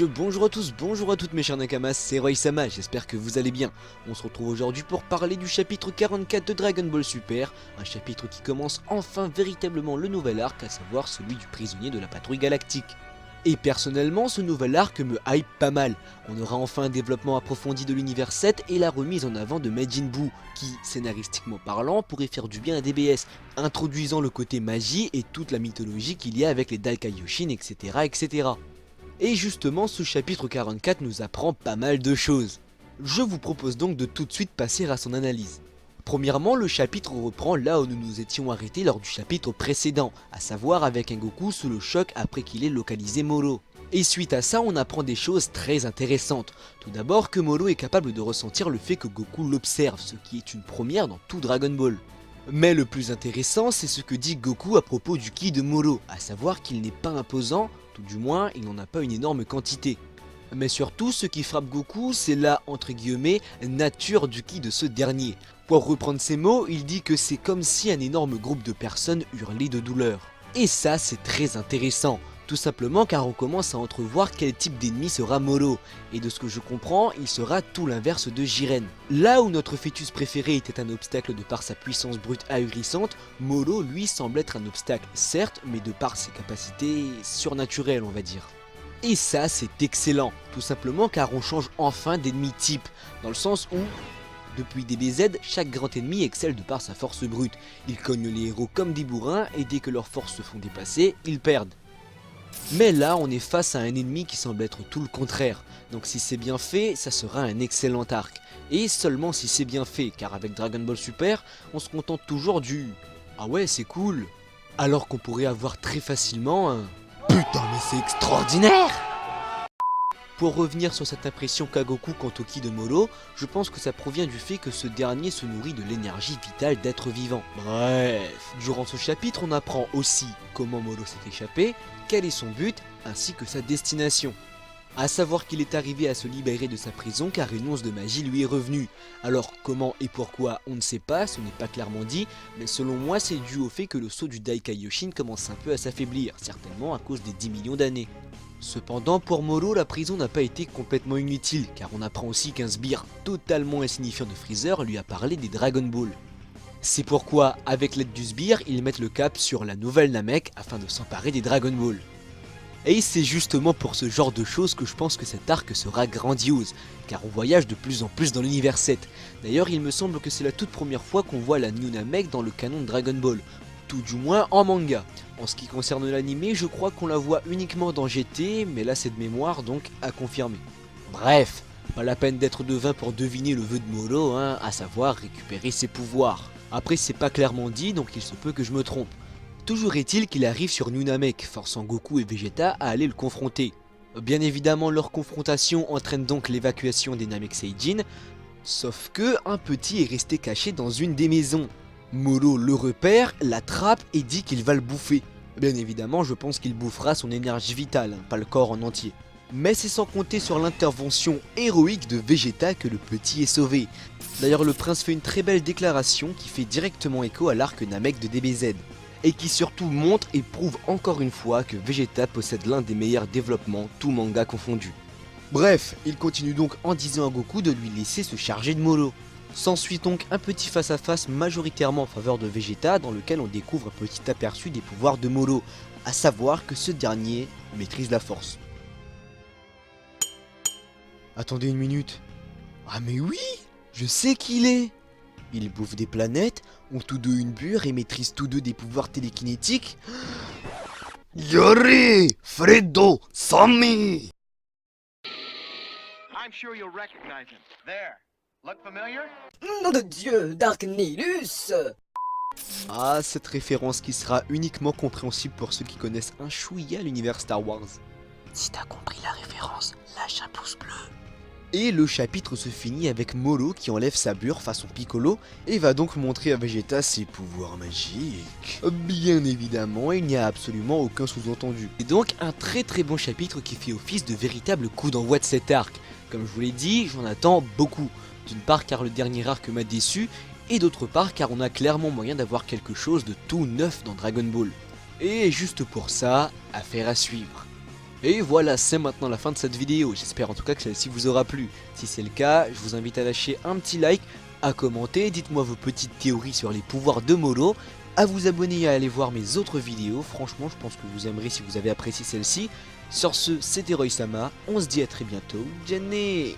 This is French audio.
Bonjour à tous, bonjour à toutes mes chers Nakamas, c'est Roy-sama, j'espère que vous allez bien. On se retrouve aujourd'hui pour parler du chapitre 44 de Dragon Ball Super, un chapitre qui commence enfin véritablement le nouvel arc, à savoir celui du prisonnier de la patrouille galactique. Et personnellement, ce nouvel arc me hype pas mal. On aura enfin un développement approfondi de l'univers 7 et la remise en avant de Majin Buu, qui, scénaristiquement parlant, pourrait faire du bien à DBS, introduisant le côté magie et toute la mythologie qu'il y a avec les Daikaioshin, etc. etc. Et justement, ce chapitre 44 nous apprend pas mal de choses. Je vous propose donc de tout de suite passer à son analyse. Premièrement, le chapitre reprend là où nous nous étions arrêtés lors du chapitre précédent, à savoir avec un Goku sous le choc après qu'il ait localisé Moro. Et suite à ça, on apprend des choses très intéressantes. Tout d'abord que Moro est capable de ressentir le fait que Goku l'observe, ce qui est une première dans tout Dragon Ball. Mais le plus intéressant, c'est ce que dit Goku à propos du ki de Moro, à savoir qu'il n'est pas imposant, tout du moins il n'en a pas une énorme quantité. Mais surtout, ce qui frappe Goku, c'est la, entre guillemets, nature du ki de ce dernier. Pour reprendre ses mots, il dit que c'est comme si un énorme groupe de personnes hurlait de douleur. Et ça, c'est très intéressant. Tout simplement car on commence à entrevoir quel type d'ennemi sera Moro, et de ce que je comprends, il sera tout l'inverse de Jiren. Là où notre fœtus préféré était un obstacle de par sa puissance brute ahurissante, Moro lui semble être un obstacle certes, mais de par ses capacités surnaturelles on va dire. Et ça c'est excellent, tout simplement car on change enfin d'ennemi type, dans le sens où depuis DBZ, chaque grand ennemi excelle de par sa force brute. Ils cognent les héros comme des bourrins et dès que leurs forces se font dépasser, ils perdent. Mais là, on est face à un ennemi qui semble être tout le contraire. Donc si c'est bien fait, ça sera un excellent arc. Et seulement si c'est bien fait, car avec Dragon Ball Super, on se contente toujours du « Ah ouais, c'est cool !» alors qu'on pourrait avoir très facilement un « Putain mais c'est extraordinaire !» Pour revenir sur cette impression qu'a Goku quant au ki de Moro, je pense que ça provient du fait que ce dernier se nourrit de l'énergie vitale d'être vivant. Bref, durant ce chapitre on apprend aussi comment Moro s'est échappé, quel est son but, ainsi que sa destination. A savoir qu'il est arrivé à se libérer de sa prison car une once de magie lui est revenue. Alors comment et pourquoi on ne sait pas, ce n'est pas clairement dit, mais selon moi c'est dû au fait que le sceau du Daikaioshin commence un peu à s'affaiblir, certainement à cause des 10 millions d'années. Cependant pour Moro la prison n'a pas été complètement inutile car on apprend aussi qu'un sbire totalement insignifiant de Freezer lui a parlé des Dragon Ball. C'est pourquoi avec l'aide du sbire ils mettent le cap sur la nouvelle Namek afin de s'emparer des Dragon Ball. Et c'est justement pour ce genre de choses que je pense que cet arc sera grandiose, car on voyage de plus en plus dans l'univers 7. D'ailleurs il me semble que c'est la toute première fois qu'on voit la New Namek dans le canon de Dragon Ball, tout du moins en manga. En ce qui concerne l'anime, je crois qu'on la voit uniquement dans GT, mais là c'est de mémoire donc à confirmer. Bref, pas la peine d'être devin pour deviner le vœu de Moro, hein, à savoir récupérer ses pouvoirs. Après c'est pas clairement dit donc il se peut que je me trompe. Toujours est-il qu'il arrive sur New Namek, forçant Goku et Vegeta à aller le confronter. Bien évidemment leur confrontation entraîne donc l'évacuation des Namek Saiyajin, sauf que un petit est resté caché dans une des maisons. Moro le repère, l'attrape et dit qu'il va le bouffer. Bien évidemment je pense qu'il bouffera son énergie vitale, pas le corps en entier. Mais c'est sans compter sur l'intervention héroïque de Vegeta que le petit est sauvé. D'ailleurs le prince fait une très belle déclaration qui fait directement écho à l'arc Namek de DBZ. Et qui surtout montre et prouve encore une fois que Vegeta possède l'un des meilleurs développements, tout manga confondu. Bref, il continue donc en disant à Goku de lui laisser se charger de Moro. S'ensuit donc un petit face-à-face majoritairement en faveur de Vegeta dans lequel on découvre un petit aperçu des pouvoirs de Moro, à savoir que ce dernier maîtrise la force. Attendez une minute. Ah mais oui, je sais qui il est. Ils bouffent des planètes, ont tous deux une bure et maîtrisent tous deux des pouvoirs télékinétiques. Yori, Fredo, Sammy. I'm sure you'll recognize him. There. Look familiar? Nom de Dieu, Dark Nihilus! Ah, cette référence qui sera uniquement compréhensible pour ceux qui connaissent un chouïa l'univers Star Wars. Si t'as compris la référence, lâche un pouce bleu. Et le chapitre se finit avec Moro qui enlève sa bure façon Piccolo et va donc montrer à Vegeta ses pouvoirs magiques. Bien évidemment, il n'y a absolument aucun sous-entendu. C'est donc un très bon chapitre qui fait office de véritable coup d'envoi de cet arc. Comme je vous l'ai dit, j'en attends beaucoup. D'une part car le dernier arc m'a déçu, et d'autre part car on a clairement moyen d'avoir quelque chose de tout neuf dans Dragon Ball. Et juste pour ça, affaire à suivre. Et voilà, c'est maintenant la fin de cette vidéo. J'espère en tout cas que celle-ci vous aura plu. Si c'est le cas, je vous invite à lâcher un petit like, à commenter, dites-moi vos petites théories sur les pouvoirs de Molo, à vous abonner et à aller voir mes autres vidéos. Franchement, je pense que vous aimerez si vous avez apprécié celle-ci. Sur ce, c'était Roy Sama, on se dit à très bientôt. Jenny.